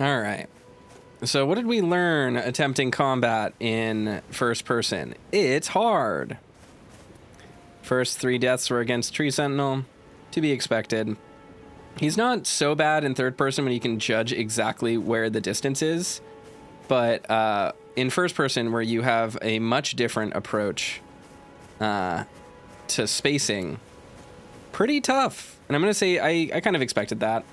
All right. So what did we learn attempting combat in first person? It's hard. First 3 deaths were against Tree Sentinel. To be expected. He's not so bad in third person when you can judge exactly where the distance is. But in first person, where you have a much different approach to spacing, pretty tough. And I'm going to say I kind of expected that.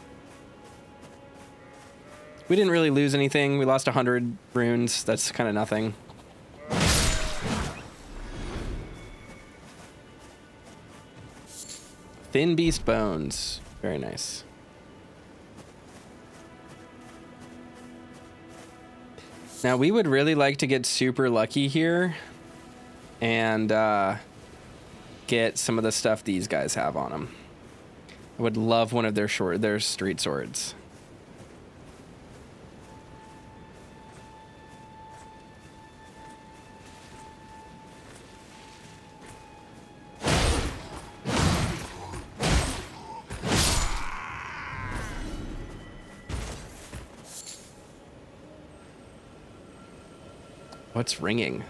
We didn't really lose anything. We lost 100 runes. That's kind of nothing. Thin beast bones. Very nice. Now, we would really like to get super lucky here and get some of the stuff these guys have on them. I would love one of their street swords. What's ringing?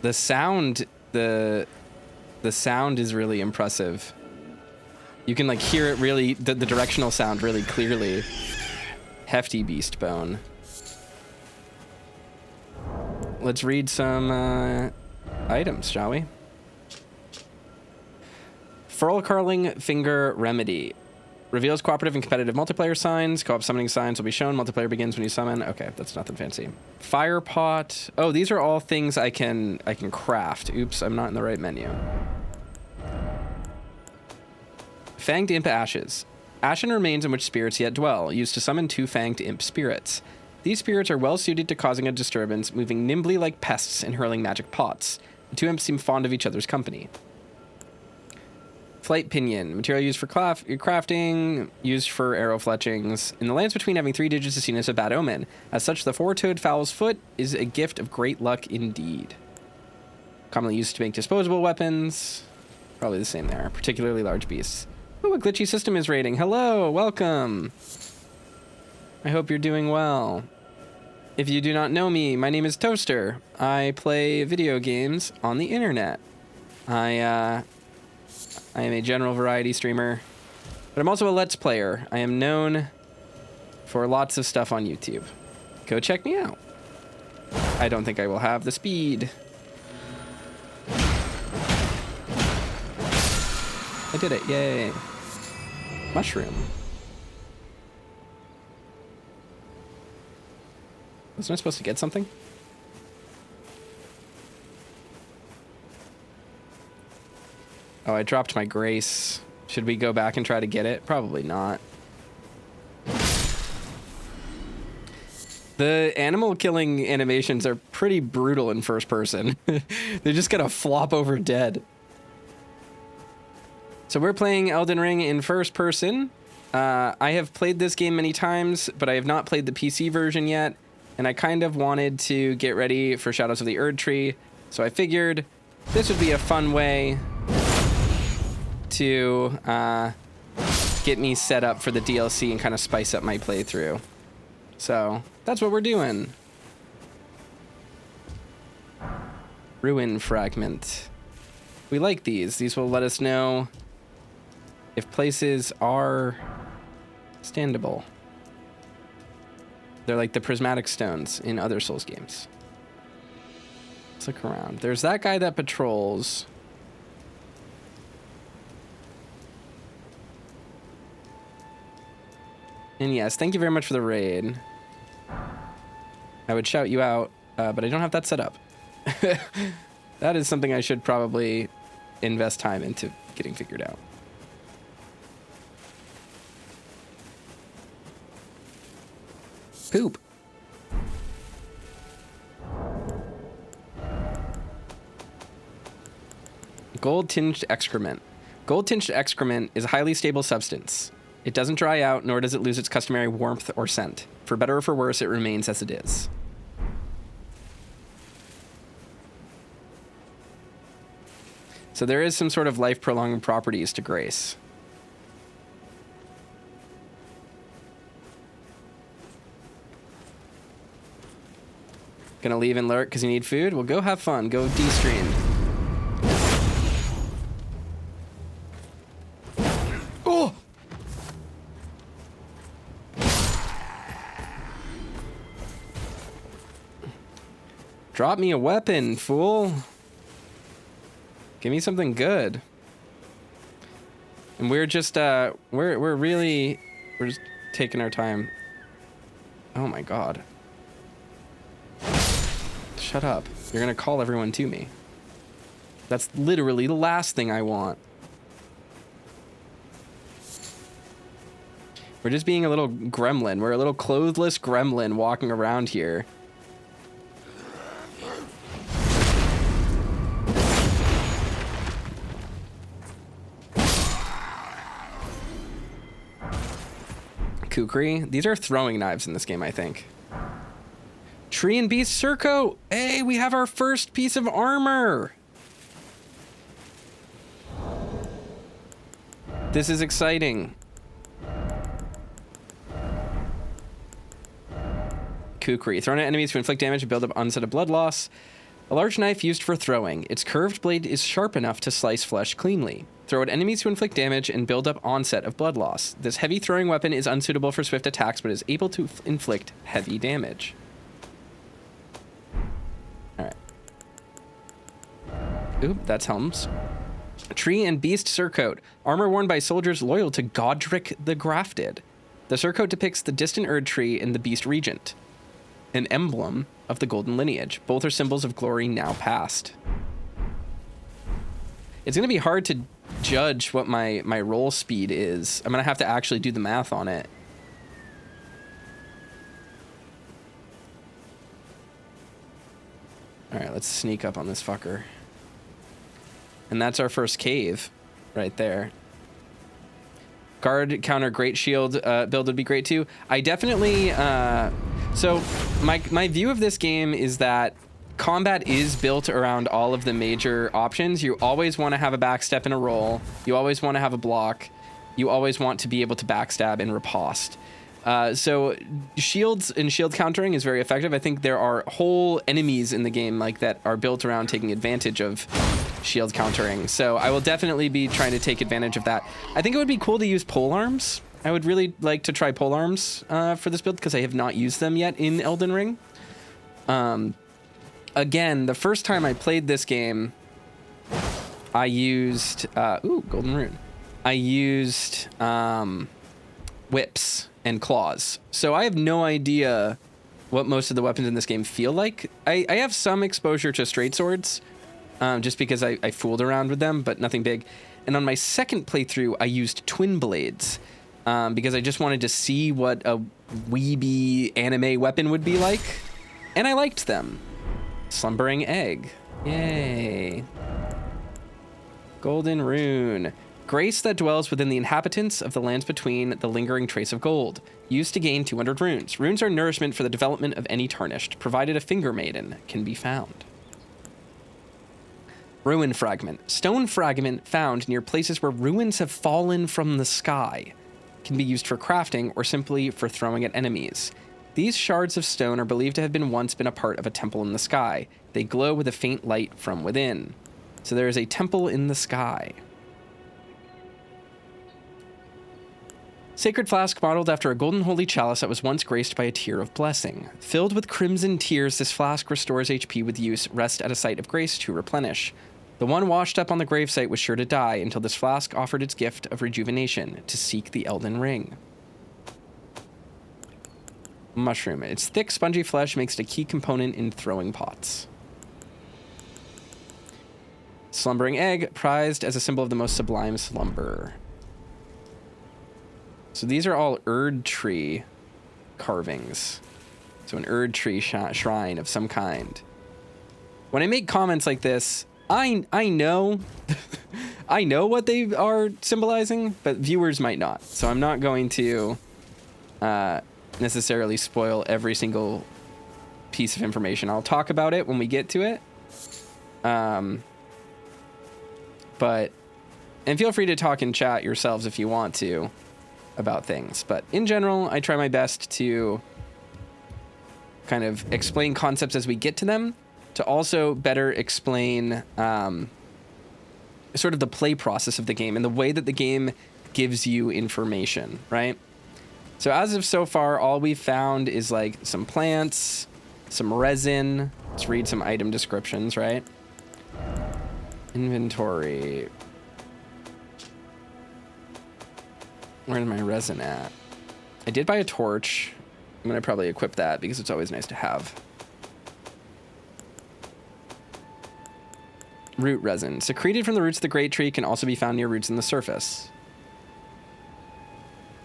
The sound, the sound is really impressive. You can like hear it really, the directional sound really clearly. Hefty beast bone. Let's read some items, shall we? Furl Curling Finger Remedy. Reveals cooperative and competitive multiplayer signs. Co-op summoning signs will be shown. Multiplayer begins when you summon. Okay, that's nothing fancy. Fire pot. Oh, these are all things I can craft. Oops, I'm not in the right menu. Fanged Imp Ashes. Ashen remains in which spirits yet dwell, used to summon 2 fanged imp spirits. These spirits are well suited to causing a disturbance, moving nimbly like pests and hurling magic pots. The 2 imps seem fond of each other's company. Flight Pinion. Material used for crafting, used for arrow fletchings. In the lands between, having 3 digits is seen as a bad omen. As such, the 4-toed fowl's foot is a gift of great luck indeed. Commonly used to make disposable weapons. Probably the same there. Particularly large beasts. Oh, a glitchy system is raiding. Hello, welcome. I hope you're doing well. If you do not know me, my name is Toaster. I play video games on the internet. I am a general variety streamer, but I'm also a Let's Player. I am known for lots of stuff on YouTube. Go check me out. I don't think I will have the speed. I did it, yay. Mushroom. Wasn't I supposed to get something? Oh, I dropped my grace. Should we go back and try to get it? Probably not. The animal killing animations are pretty brutal in first person. They're just gonna flop over dead. So we're playing Elden Ring in first person. I have played this game many times, but I have not played the PC version yet. And I kind of wanted to get ready for Shadows of the Erdtree. So I figured this would be a fun way to get me set up for the DLC and kind of spice up my playthrough. So that's what we're doing. Ruin fragment. We like these. These will let us know if places are standable. They're like the prismatic stones in other Souls games. Let's look around. There's that guy that patrols. And yes, thank you very much for the raid. I would shout you out, but I don't have that set up. That is something I should probably invest time into getting figured out. Poop. Gold-tinged excrement. Gold-tinged excrement is a highly stable substance. It doesn't dry out, nor does it lose its customary warmth or scent. For better or for worse, it remains as it is. So there is some sort of life-prolonging properties to grace. Gonna leave and lurk because you need food? Well, go have fun. Go de-stream. Oh! Drop me a weapon, fool. Give me something good. And we're just, we're just taking our time. Oh my god. Shut up. You're gonna call everyone to me. That's literally the last thing I want. We're just being a little gremlin. We're a little clothless gremlin walking around here. Kukri. These are throwing knives in this game, I think. Tree and Beast Surco. Hey, we have our first piece of armor. This is exciting. Kukri. Thrown at enemies to inflict damage and build up onset of blood loss. A large knife used for throwing. Its curved blade is sharp enough to slice flesh cleanly. Throw at enemies to inflict damage and build up onset of blood loss. This heavy throwing weapon is unsuitable for swift attacks, but is able to inflict heavy damage. Alright. Oop, that's Helms. Tree and Beast Surcoat. Armor worn by soldiers loyal to Godric the Grafted. The surcoat depicts the distant Erd tree in the Beast Regent, an emblem of the Golden Lineage. Both are symbols of glory now past. It's going to be hard to judge what my roll speed is. I'm going to have to actually do the math on it. All right, let's sneak up on this fucker. And that's our first cave right there. Guard, counter, great shield build would be great too. I definitely... so my view of this game is that combat is built around all of the major options. You always want to have a backstep and a roll. You always want to have a block. You always want to be able to backstab and riposte. So shields and shield countering is very effective. I think there are whole enemies in the game like that are built around taking advantage of shield countering. So I will definitely be trying to take advantage of that. I think it would be cool to use pole arms. I would really like to try pole arms for this build because I have not used them yet in Elden Ring. Again, the first time I played this game, I used... ooh, golden rune. I used whips and claws. So I have no idea what most of the weapons in this game feel like. I have some exposure to straight swords, just because I fooled around with them, but nothing big. And on my second playthrough, I used twin blades, because I just wanted to see what a weeby anime weapon would be like. And I liked them. Slumbering egg. Yay. Golden rune. Grace that dwells within the inhabitants of the lands between, the lingering trace of gold. Used to gain 200 runes. Runes are nourishment for the development of any tarnished, provided a finger maiden can be found. Ruin fragment. Stone fragment found near places where ruins have fallen from the sky. Can be used for crafting or simply for throwing at enemies. These shards of stone are believed to have once been a part of a temple in the sky. They glow with a faint light from within. So there is a temple in the sky. Sacred flask modeled after a golden holy chalice that was once graced by a tear of blessing. Filled with crimson tears, this flask restores HP with use. Rest at a site of grace to replenish. The one washed up on the gravesite was sure to die until this flask offered its gift of rejuvenation to seek the Elden Ring. Mushroom. Its thick, spongy flesh makes it a key component in throwing pots. Slumbering egg, prized as a symbol of the most sublime slumber. So these are all Erd tree carvings. So an Erd tree shrine of some kind. When I make comments like this, I know I know what they are symbolizing, but viewers might not. So I'm not going to necessarily spoil every single piece of information. I'll talk about it when we get to it. And feel free to talk in chat yourselves if you want to about things. But in general, I try my best to kind of explain concepts as we get to them, to also better explain sort of the play process of the game and the way that the game gives you information, right? So as of so far, all we've found is like some plants, some resin. Let's read some item descriptions, right? Inventory. Where's my resin at? I did buy a torch. I'm gonna probably equip that because it's always nice to have. Root resin. Secreted from the roots of the great tree, can also be found near roots in the surface.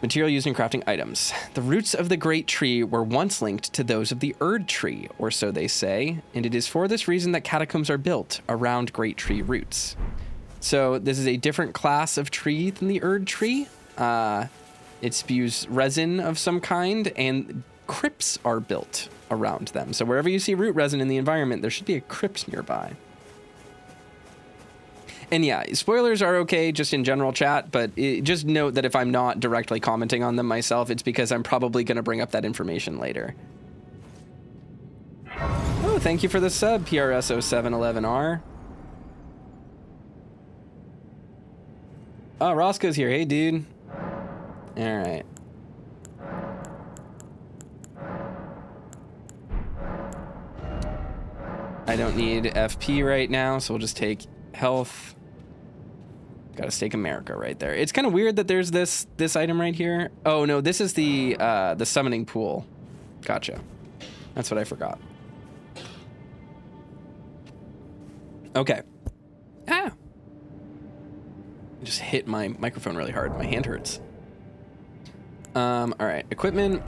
Material used in crafting items. The roots of the great tree were once linked to those of the Erd tree, or so they say, and it is for this reason that catacombs are built around great tree roots. So this is a different class of tree than the Erd tree. It spews resin of some kind, and crypts are built around them. So wherever you see root resin in the environment, there should be a crypt nearby. And yeah, spoilers are okay just in general chat, but just note that if I'm not directly commenting on them myself, it's because I'm probably going to bring up that information later. Oh, thank you for the sub, PRS0711R. Oh, Roscoe's here. Hey, dude. All right. I don't need FP right now, so we'll just take health. Got to stake America right there. It's kind of weird that there's this item right here. Oh no, this is the summoning pool. Gotcha. That's what I forgot. Okay. Ah. I just hit my microphone really hard. My hand hurts. All right, equipment.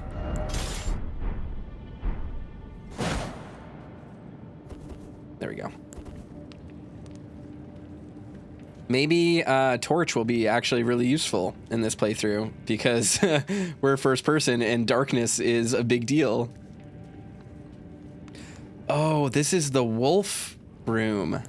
There we go. Maybe torch will be actually really useful in this playthrough because we're first person and darkness is a big deal. Oh, this is the wolf room.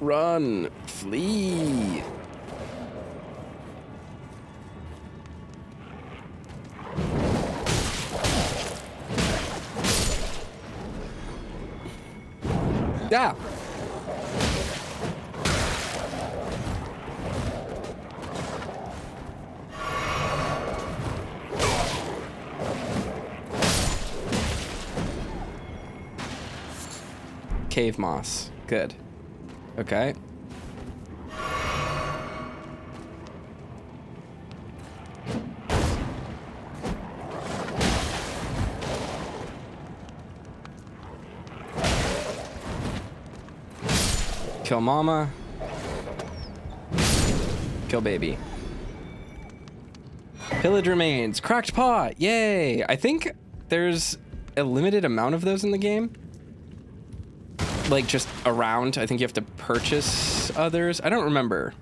Run, flee. Yeah. Cave moss. Good. Okay. Kill mama. Kill baby. Pillage remains. Cracked pot. Yay. I think there's a limited amount of those in the game. Like just around. I think you have to purchase others. I don't remember.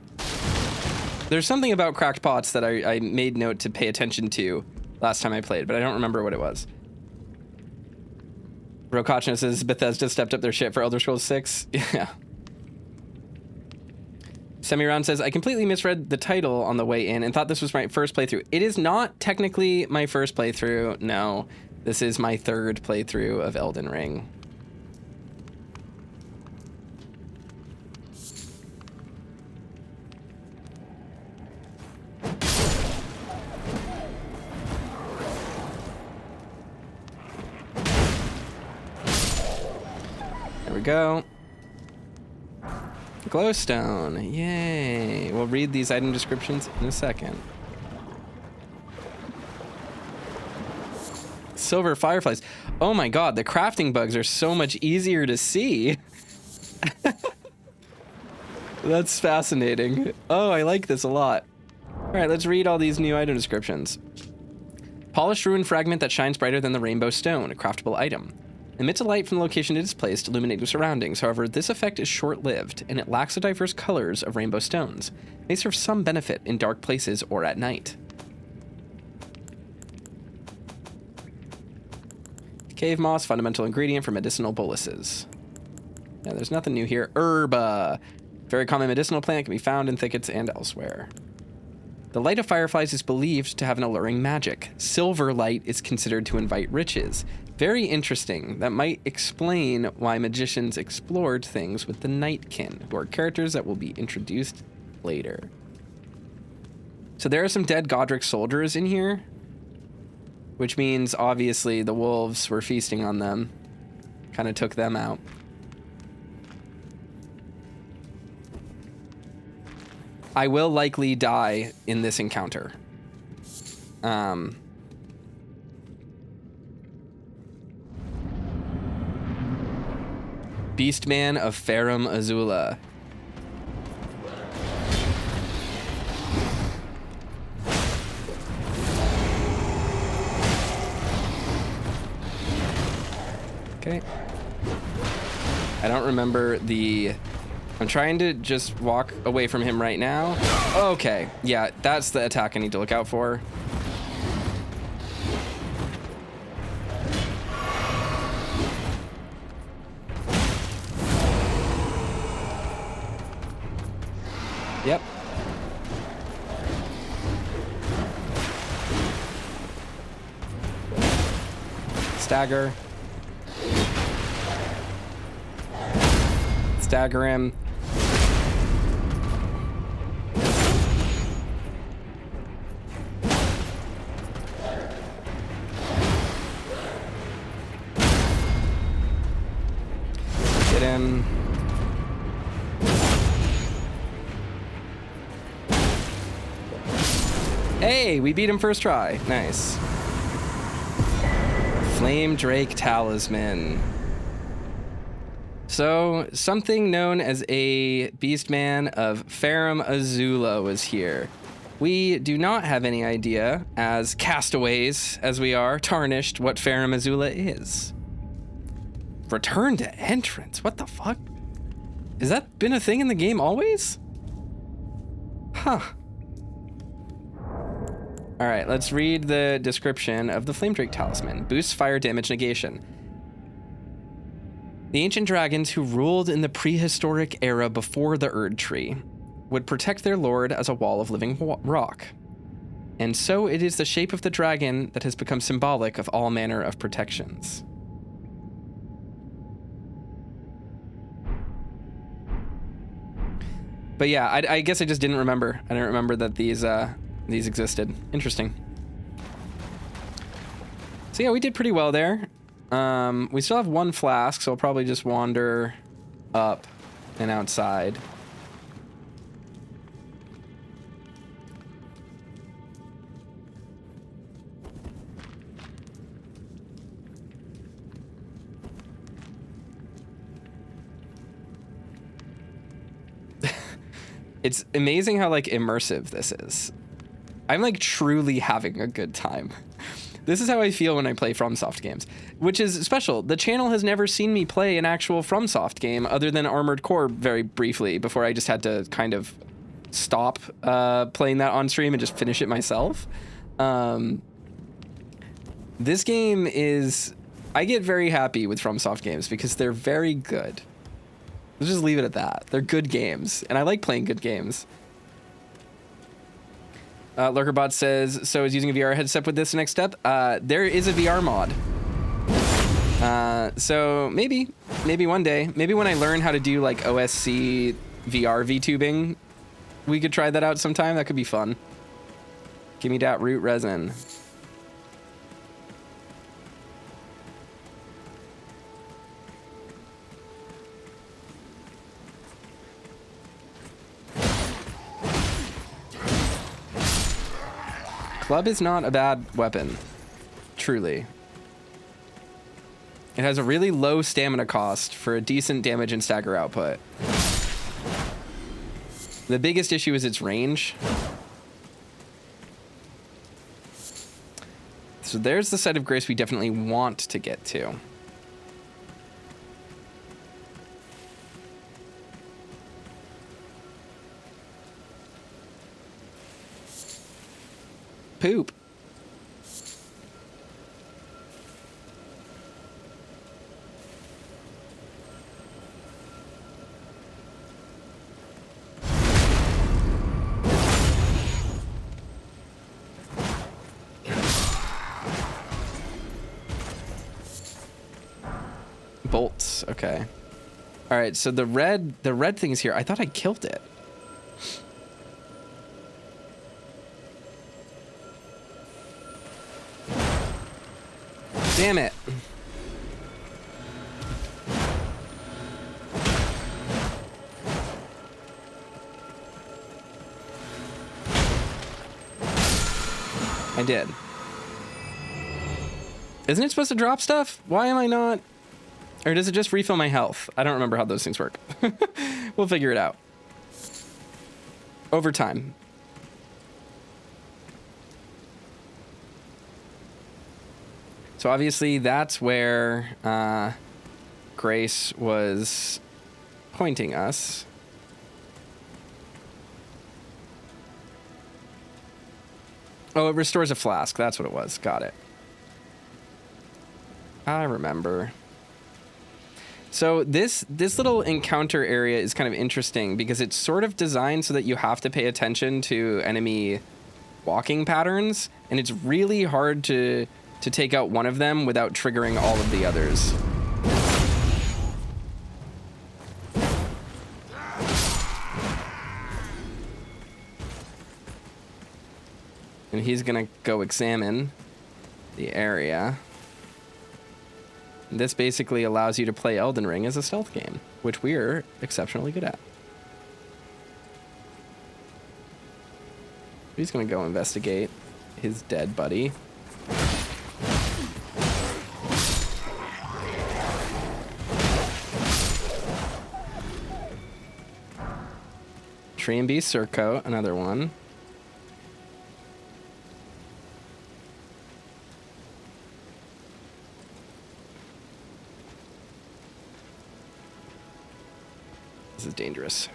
There's something about cracked pots that I made note to pay attention to last time I played, but I don't remember what it was. Rokachno says Bethesda stepped up their shit for Elder Scrolls 6. Yeah. Semiron says, I completely misread the title on the way in and thought this was my first playthrough. It is not technically my first playthrough. No, this is my third playthrough of Elden Ring. There we go. Glowstone, yay. We'll read these item descriptions in a second. Silver fireflies. Oh my god, the crafting bugs are so much easier to see. That's fascinating. Oh, I like this a lot. All right, let's read all these new item descriptions. Polished ruin fragment that shines brighter than the rainbow stone, a craftable item. Emits a light from the location it is placed, illuminating surroundings. However, this effect is short-lived, and it lacks the diverse colors of rainbow stones. They serve some benefit in dark places or at night. Cave moss, fundamental ingredient for medicinal boluses. Yeah, there's nothing new here. Herba. Very common medicinal plant, can be found in thickets and elsewhere. The light of fireflies is believed to have an alluring magic. Silver light is considered to invite riches. Very interesting. That might explain why magicians explored things with the Nightkin, who are characters that will be introduced later. So there are some dead Godric soldiers in here, which means obviously the wolves were feasting on them. Kind of took them out. I will likely die in this encounter. Beastman of Farum Azula. Okay. I don't remember the... I'm trying to just walk away from him right now. Okay, yeah, that's the attack I need to look out for. Yep. Stagger. Stagger him. Get him. Hey, we beat him first try. Nice. Flame Drake Talisman. So, something known as a Beastman of Farum Azula was here. We do not have any idea, as castaways as we are, tarnished, what Farum Azula is. Return to entrance? What the fuck? Has that been a thing in the game always? Huh. Alright, let's read the description of the Flame Drake Talisman. Boosts fire damage negation. The ancient dragons who ruled in the prehistoric era before the Erd Tree would protect their lord as a wall of living rock. And so it is the shape of the dragon that has become symbolic of all manner of protections. But yeah, I guess I just didn't remember. I didn't remember that these existed. Interesting. So yeah, we did pretty well there. We still have one flask, so I'll probably just wander up and outside. It's amazing how, like, immersive this is. I'm, like, truly having a good time. This is how I feel when I play FromSoft games, which is special. The channel has never seen me play an actual FromSoft game other than Armored Core very briefly before I just had to kind of stop playing that on stream and just finish it myself. This game is... I get very happy with FromSoft games because they're very good. Let's just leave it at that. They're good games, and I like playing good games. Lurkerbot says, so is using a VR headset with this next step? There is a VR mod. So maybe one day, maybe when I learn how to do like OSC VR VTubing, we could try that out sometime. That could be fun. Give me that root resin. Club is not a bad weapon, truly. It has a really low stamina cost for a decent damage and stagger output. The biggest issue is its range. So there's the site of grace we definitely want to get to. Poop. else. Okay. All right, so the red thing's here. I thought I killed it. Damn it. I did. Isn't it supposed to drop stuff? Why am I not? Or does it just refill my health? I don't remember how those things work. We'll figure it out. Over time. So obviously that's where Grace was pointing us. Oh, it restores a flask. That's what it was. Got it. I remember. So this little encounter area is kind of interesting because it's sort of designed so that you have to pay attention to enemy walking patterns, and it's really hard to take out one of them without triggering all of the others. And he's gonna go examine the area. This basically allows you to play Elden Ring as a stealth game, which we're exceptionally good at. He's gonna go investigate his dead buddy. Tree and Beast Surcoat, another one. This is dangerous.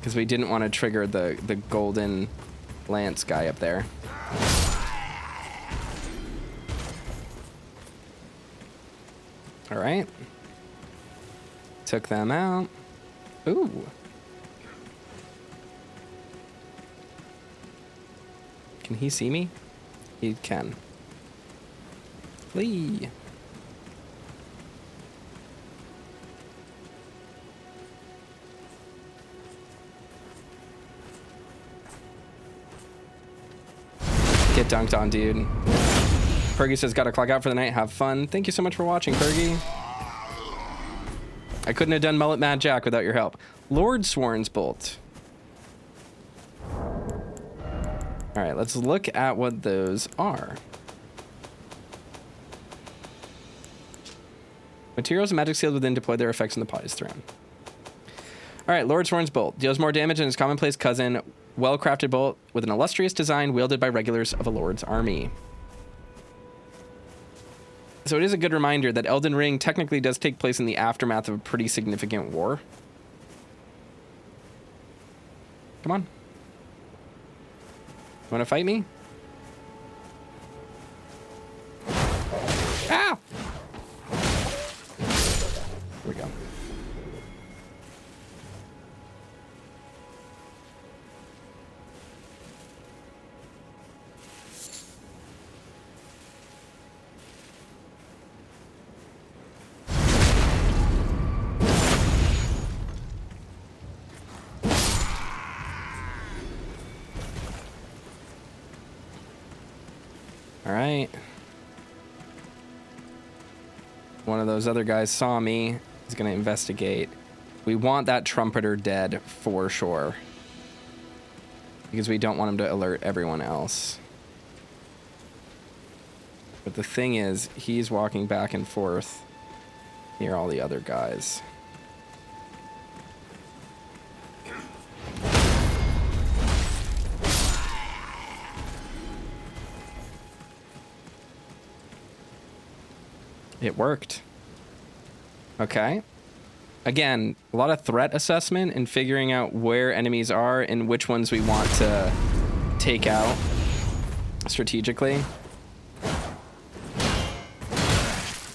Because we didn't want to trigger the golden lance guy up there. All right. Took them out. Ooh. Can he see me? He can. Flee. Get dunked on, dude. Pergy says, gotta clock out for the night. Have fun. Thank you so much for watching, Pergy. I couldn't have done Mullet Mad Jack without your help. Lord Sworn's Bolt. All right, let's look at what those are. Materials and magic sealed within deploy their effects in the pot is thrown. All right, Lord Sworn's Bolt. Deals more damage than his commonplace cousin. Well-crafted bolt with an illustrious design wielded by regulars of a lord's army. So it is a good reminder that Elden Ring technically does take place in the aftermath of a pretty significant war. Come on. You want to fight me? Ah! Here we go. All right. One of those other guys saw me. He's going to investigate. We want that trumpeter dead for sure. Because we don't want him to alert everyone else. But the thing is, he's walking back and forth near all the other guys. It worked. Okay. Again, a lot of threat assessment and figuring out where enemies are and which ones we want to take out strategically.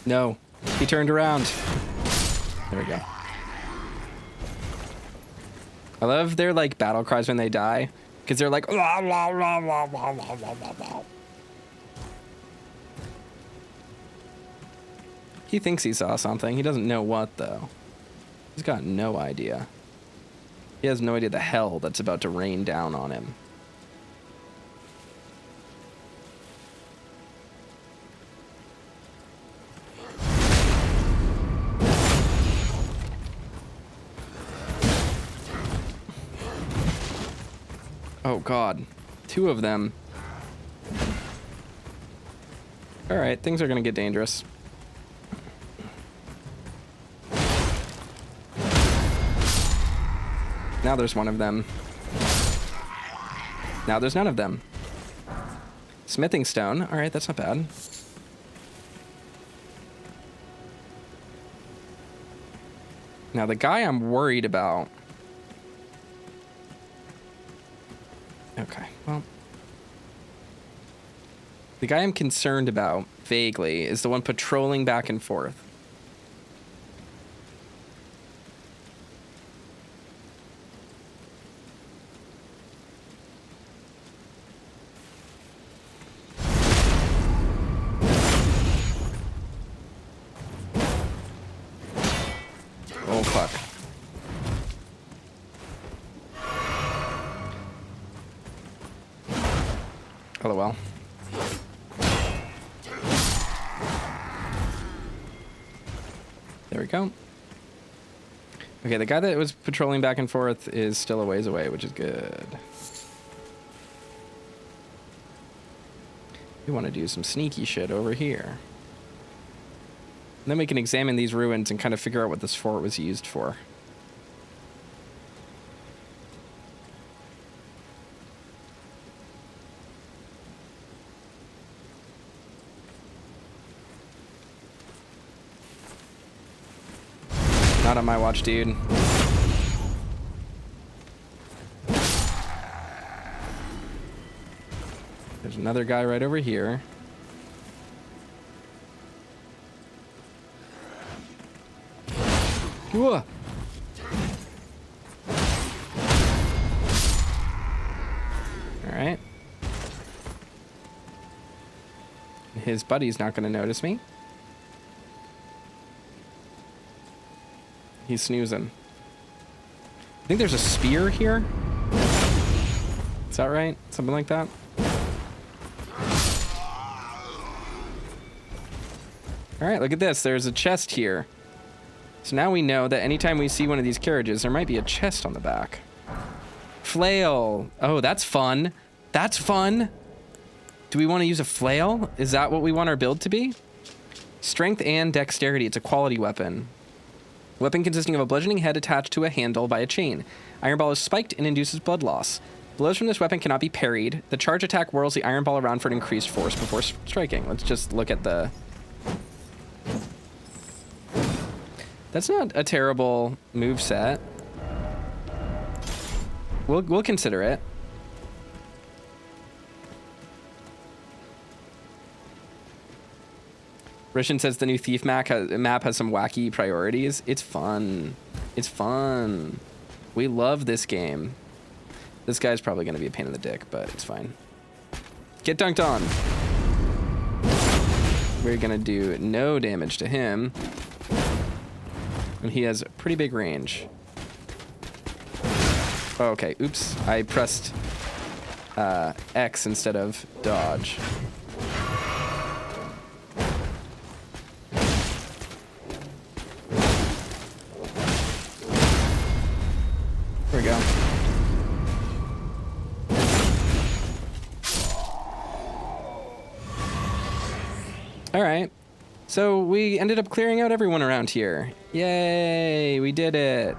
No, he turned around. There we go. I love their like battle cries when they die. Because they're like, "Wah, wah, wah, wah, wah, wah, wah, wah, wah." He thinks he saw something. He doesn't know what, though. He's got no idea. He has no idea the hell that's about to rain down on him. Oh, God. 2 of them. All right, things are going to get dangerous. Now there's one of them. Now there's none of them. Smithing stone. All right, that's not bad. Now the guy I'm worried about. Okay, well. The guy I'm concerned about, vaguely, is the one patrolling back and forth. Oh, fuck. LOL. There we go. Okay, the guy that was patrolling back and forth is still a ways away, which is good. We want to do some sneaky shit over here. And then we can examine these ruins and kind of figure out what this fort was used for. Not on my watch, dude. There's another guy right over here. Whoa. All right. His buddy's not going to notice me. He's snoozing. I think there's a spear here. Is that right? Something like that. All right, look at this. There's a chest here. So now we know that anytime we see one of these carriages, there might be a chest on the back. Flail. Oh, that's fun. That's fun. Do we want to use a flail? Is that what we want our build to be? Strength and dexterity. It's a quality weapon. Weapon consisting of a bludgeoning head attached to a handle by a chain. Iron ball is spiked and induces blood loss. Blows from this weapon cannot be parried. The charge attack whirls the iron ball around for an increased force before striking. Let's just look at the... That's not a terrible moveset. We'll consider it. Rishan says the new Thief map has some wacky priorities. It's fun. It's fun. We love this game. This guy's probably going to be a pain in the dick, but it's fine. Get dunked on. We're going to do no damage to him. And he has pretty big range. Oh, okay. Oops. I pressed X instead of dodge. There we go. All right. So we ended up clearing out everyone around here. Yay, we did it.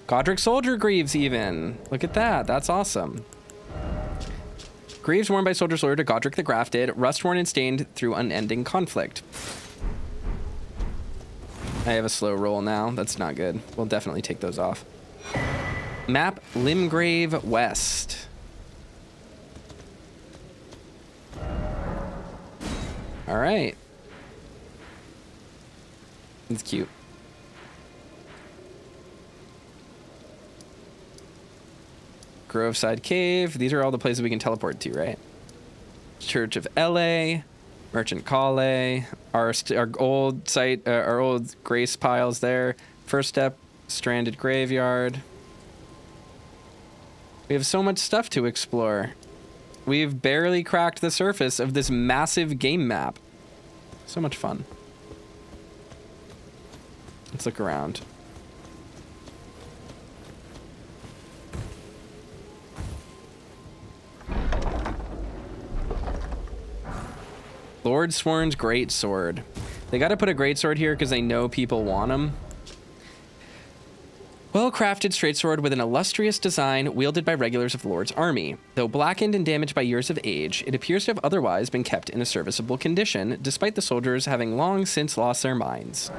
Godric Soldier Greaves even. Look at that, that's awesome. Greaves worn by soldiers loyal to Godric the Grafted, rust-worn and stained through unending conflict. I have a slow roll now, that's not good. We'll definitely take those off. Map Limgrave West. All right. It's cute. Groveside Cave. These are all the places we can teleport to, right? Church of LA, Merchant Calle, our old site, our old grace piles there. First step, Stranded Graveyard. We have so much stuff to explore. We've barely cracked the surface of this massive game map. So much fun. Let's look around. Lord Sworn's Greatsword. They got to put a greatsword here because they know people want them. Well-crafted straight sword with an illustrious design wielded by regulars of the Lord's army. Though blackened and damaged by years of age, it appears to have otherwise been kept in a serviceable condition, despite the soldiers having long since lost their minds.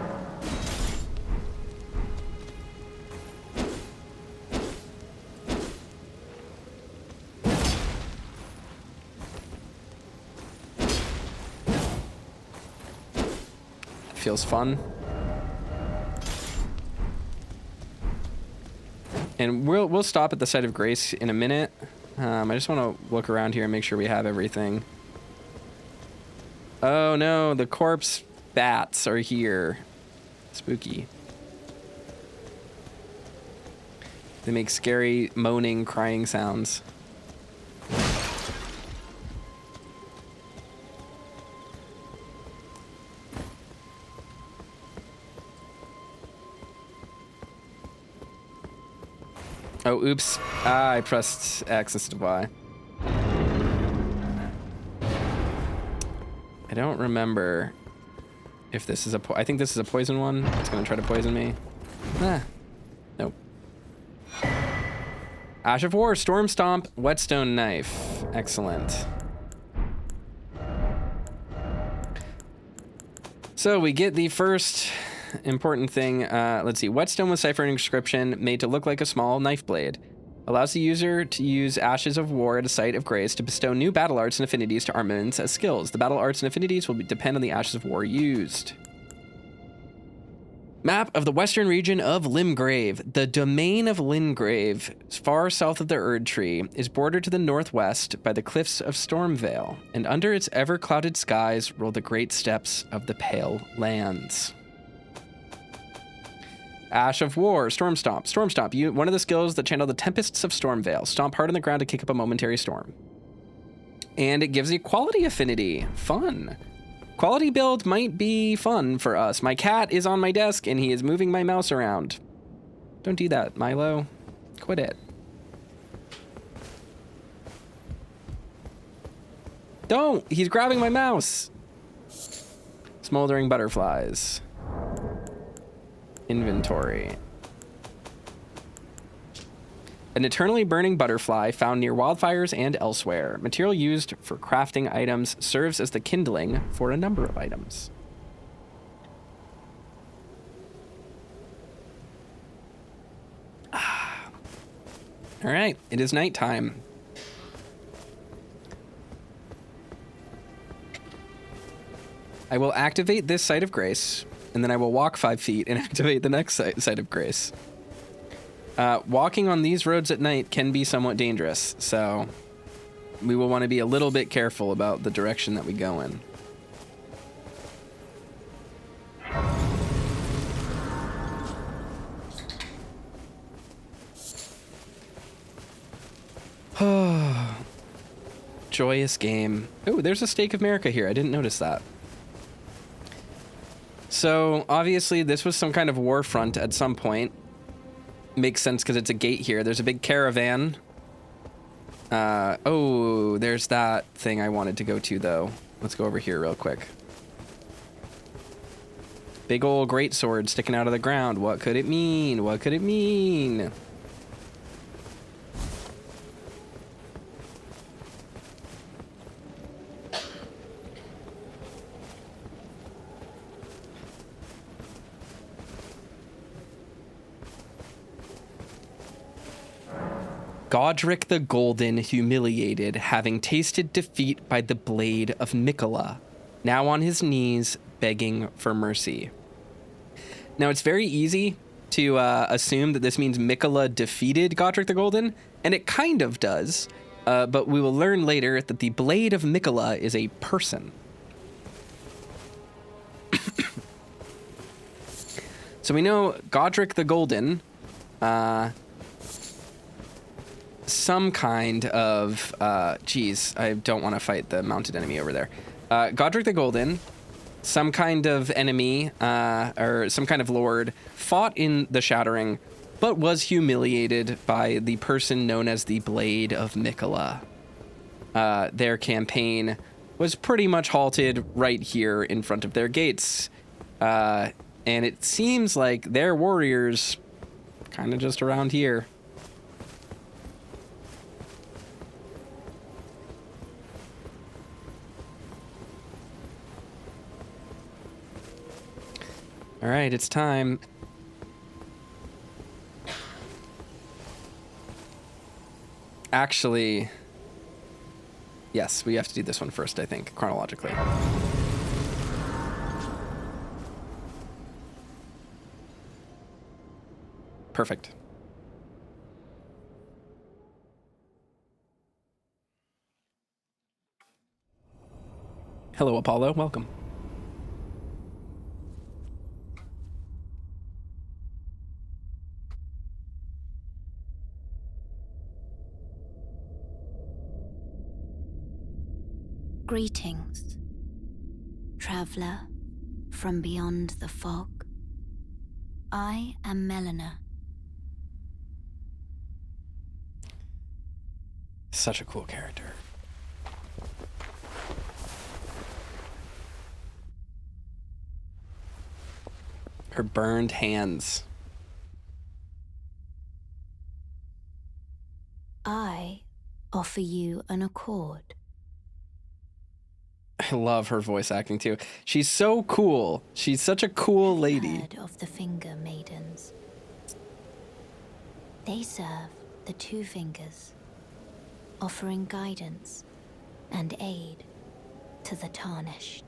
Feels fun. And we'll stop at the site of grace in a minute. I just want to look around here and make sure we have everything. Oh no, the corpse bats are here. Spooky. They make scary, moaning, crying sounds. Oh, oops. Ah, I pressed X instead of Y. I don't remember if this is I think this is a poison one. It's gonna try to poison me. Ah. Nope. Ash of War, Storm Stomp, Whetstone Knife. Excellent. So we get the first important thing. Let's see. Whetstone with ciphering inscription made to look like a small knife blade. Allows the user to use Ashes of War at a site of grace to bestow new battle arts and affinities to armaments as skills. The battle arts and affinities will depend on the Ashes of War used. Map of the western region of Limgrave. The domain of Limgrave, far south of the Erd Tree, is bordered to the northwest by the cliffs of Stormvale, and under its ever-clouded skies roll the great steppes of the Pale Lands. Ash of War, Storm Stomp. Storm Stomp, one of the skills that channel the tempests of Stormvale. Stomp hard on the ground to kick up a momentary storm. And it gives you quality affinity. Fun. Quality build might be fun for us. My cat is on my desk and he is moving my mouse around. Don't do that, Milo. Quit it. Don't! He's grabbing my mouse! Smoldering butterflies. Inventory. An eternally burning butterfly found near wildfires and elsewhere. Material used for crafting items serves as the kindling for a number of items. All right, it is nighttime. I will activate this site of grace, and then I will walk 5 feet and activate the next site of grace. Walking on these roads at night can be somewhat dangerous, so we will want to be a little bit careful about the direction that we go in. Joyous game. Oh, there's a Stake of America here. I didn't notice that. So, obviously, this was some kind of war front at some point. Makes sense because it's a gate here. There's a big caravan. Oh, there's that thing I wanted to go to, though. Let's go over here real quick. Big old greatsword sticking out of the ground. What could it mean? What could it mean? Godric the Golden humiliated, having tasted defeat by the blade of Mikola, now on his knees begging for mercy. Now it's very easy to assume that this means Mikola defeated Godric the Golden, and it kind of does, but we will learn later that the Blade of Mikola is a person. So we know Godric the Golden, some kind of, geez, I don't want to fight the mounted enemy over there. Godric the Golden, some kind of enemy, or some kind of lord, fought in the Shattering, but was humiliated by the person known as the Blade of Mikola. Their campaign was pretty much halted right here in front of their gates. And it seems like their warriors kind of just around here. All right, it's time. Actually, yes, we have to do this one first, I think, chronologically. Perfect. Hello, Apollo. Welcome. Greetings, traveler from beyond the fog. I am Melina. Such a cool character. Her burned hands. I offer you an accord. I love her voice acting too. She's so cool. She's such a cool lady. Heard of the Finger Maidens? They serve the Two Fingers, offering guidance and aid to the tarnished.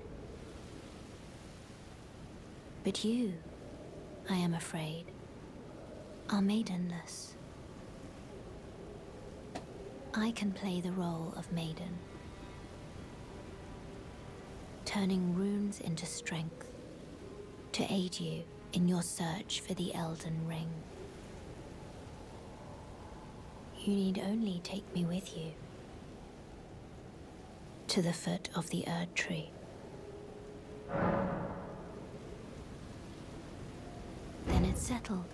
But you, I am afraid, are maidenless. I can play the role of maiden, turning runes into strength to aid you in your search for the Elden Ring. You need only take me with you to the foot of the Erd Tree. Then it's settled.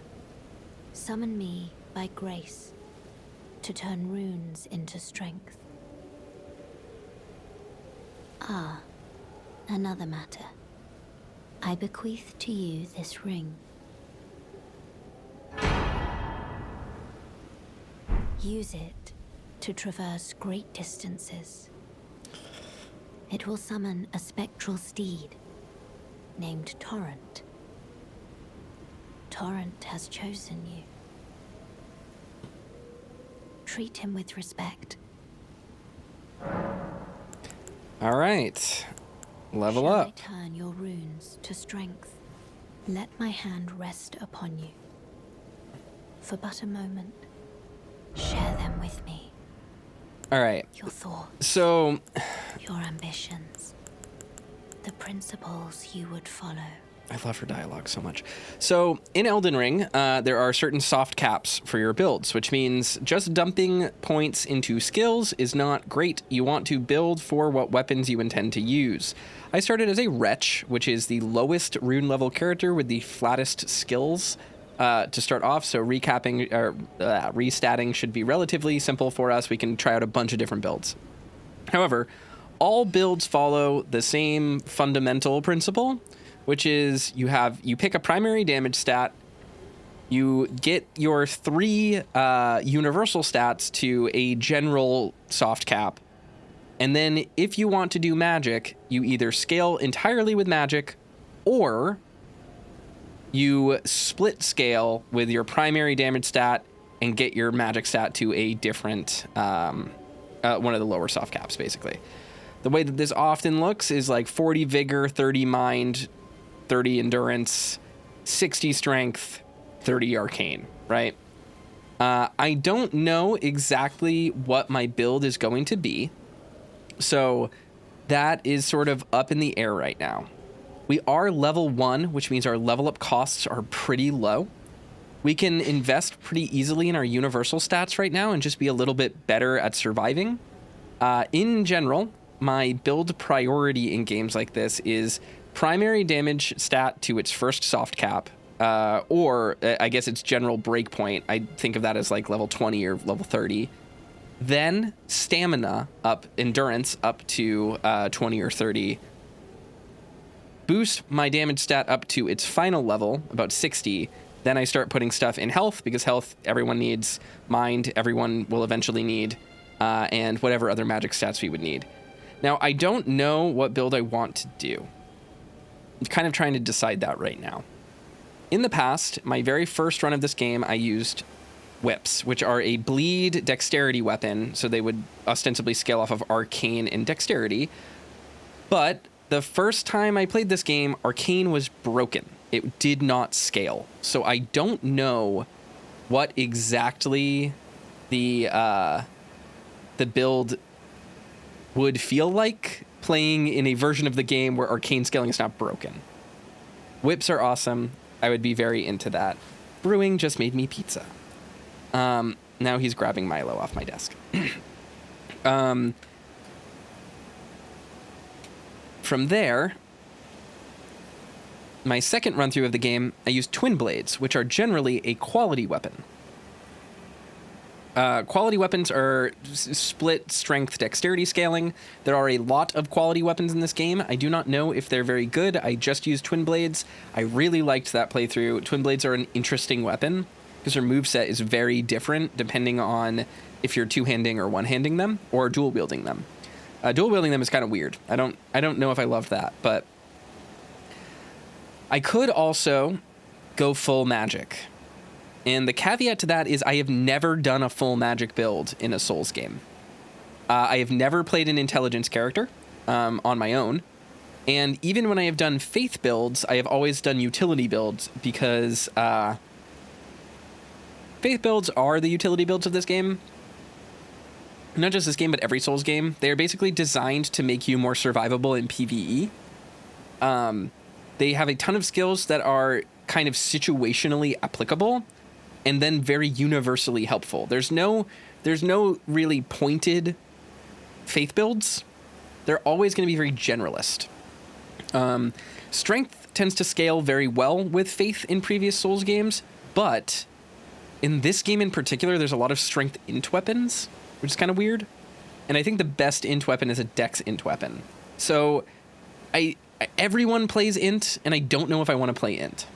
Summon me by grace to turn runes into strength. Ah, another matter. I bequeath to you this ring. Use it to traverse great distances. It will summon a spectral steed named Torrent. Torrent has chosen you. Treat him with respect. All right. Level Shall up. I turn your runes to strength? Let my hand rest upon you. For but a moment, share them with me. All right. Your thoughts, So, your ambitions, the principles you would follow. I love her dialogue so much. So, in Elden Ring, there are certain soft caps for your builds, which means just dumping points into skills is not great. You want to build for what weapons you intend to use. I started as a Wretch, which is the lowest rune level character with the flattest skills to start off. So recapping or restatting should be relatively simple for us. We can try out a bunch of different builds. However, all builds follow the same fundamental principle, which is you pick a primary damage stat, you get your 3 universal stats to a general soft cap, and then if you want to do magic, you either scale entirely with magic, or you split scale with your primary damage stat and get your magic stat to a different, one of the lower soft caps, basically. The way that this often looks is like 40 vigor, 30 mind, 30 endurance, 60 strength, 30 arcane, right? I don't know exactly what my build is going to be, so that is sort of up in the air right now. We are level 1, which means our level up costs are pretty low. We can invest pretty easily in our universal stats right now and just be a little bit better at surviving. In general, my build priority in games like this is primary damage stat to its first soft cap, or I guess its general breakpoint. I think of that as like level 20 or level 30. Then stamina up, endurance up to 20 or 30. Boost my damage stat up to its final level, about 60. Then I start putting stuff in health, because health everyone needs, mind everyone will eventually need, and whatever other magic stats we would need. Now, I don't know what build I want to do. I'm kind of trying to decide that right now. In the past, my very first run of this game, I used whips, which are a bleed dexterity weapon, so they would ostensibly scale off of arcane and dexterity. But the first time I played this game, arcane was broken. It did not scale. So I don't know what exactly the build would feel like playing in a version of the game where arcane scaling is not broken. Whips are awesome. I would be very into that. Brewing just made me pizza. Now he's grabbing Milo off my desk. From there, my second run through of the game, I used twin blades, which are generally a quality weapon. Quality weapons are split strength dexterity scaling. There are a lot of quality weapons in this game. I do not know if they're very good. I just used twin blades. I really liked that playthrough. Twin blades are an interesting weapon because their moveset is very different depending on if you're two-handing or one-handing them or dual wielding them. Dual wielding them is kind of weird. I don't know if I loved that, but I could also go full magic. And the caveat to that is I have never done a full magic build in a Souls game. I have never played an intelligence character on my own. And even when I have done faith builds, I have always done utility builds because faith builds are the utility builds of this game. Not just this game, but every Souls game. They are basically designed to make you more survivable in PvE. They have a ton of skills that are kind of situationally applicable and then very universally helpful. There's no really pointed faith builds. They're always going to be very generalist. Strength tends to scale very well with faith in previous Souls games, but in this game in particular, there's a lot of strength int weapons, which is kind of weird. And I think the best int weapon is a dex int weapon. So everyone plays int, and I don't know if I want to play int.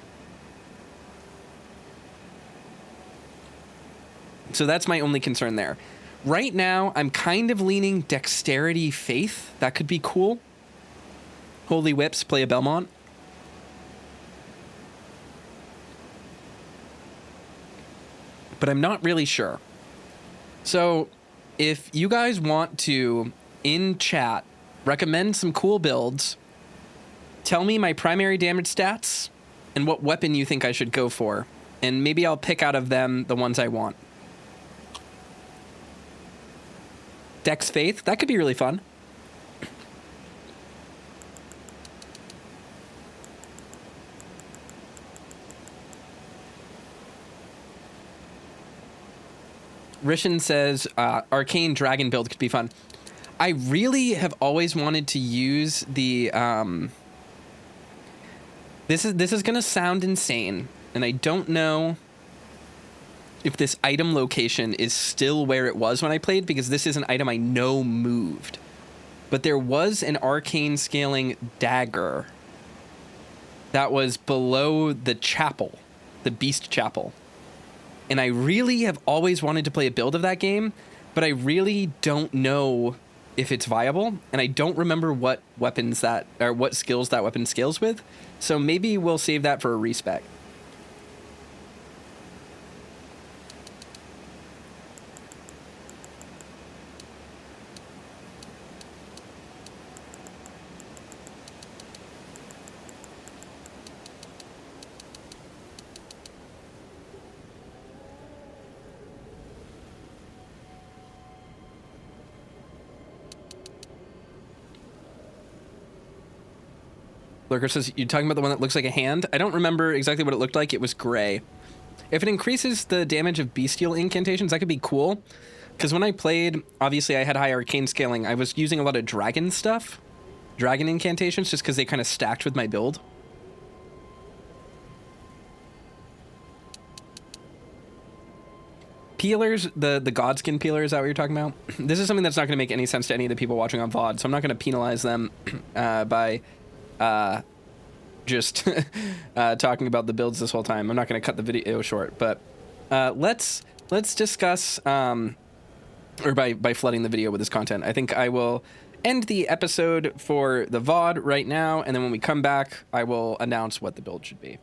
So that's my only concern there. Right now, I'm kind of leaning dexterity faith. That could be cool. Holy whips, play a Belmont. But I'm not really sure. So if you guys want to, in chat, recommend some cool builds, tell me my primary damage stats and what weapon you think I should go for. And maybe I'll pick out of them the ones I want. Dex Faith, that could be really fun. Rishin says Arcane Dragon build could be fun. I really have always wanted to use the... This is going to sound insane, and I don't know if this item location is still where it was when I played, because this is an item I know moved. But there was an arcane scaling dagger that was below the chapel, the Beast Chapel. And I really have always wanted to play a build of that game, but I really don't know if it's viable, and I don't remember what weapons that, or what skills that weapon scales with. So maybe we'll save that for a respec. Lurker says, you talking about the one that looks like a hand? I don't remember exactly what it looked like. It was gray. If it increases the damage of bestial incantations, that could be cool. Because when I played, obviously I had high arcane scaling. I was using a lot of dragon stuff. Dragon incantations, just because they kind of stacked with my build. Peelers, the Godskin peeler, is that what you're talking about? This is something that's not going to make any sense to any of the people watching on VOD, so I'm not going to penalize them by just talking about the builds this whole time. I'm not going to cut the video short, but let's discuss, or by flooding the video with this content. I think I will end the episode for the VOD right now, and then when we come back, I will announce what the build should be.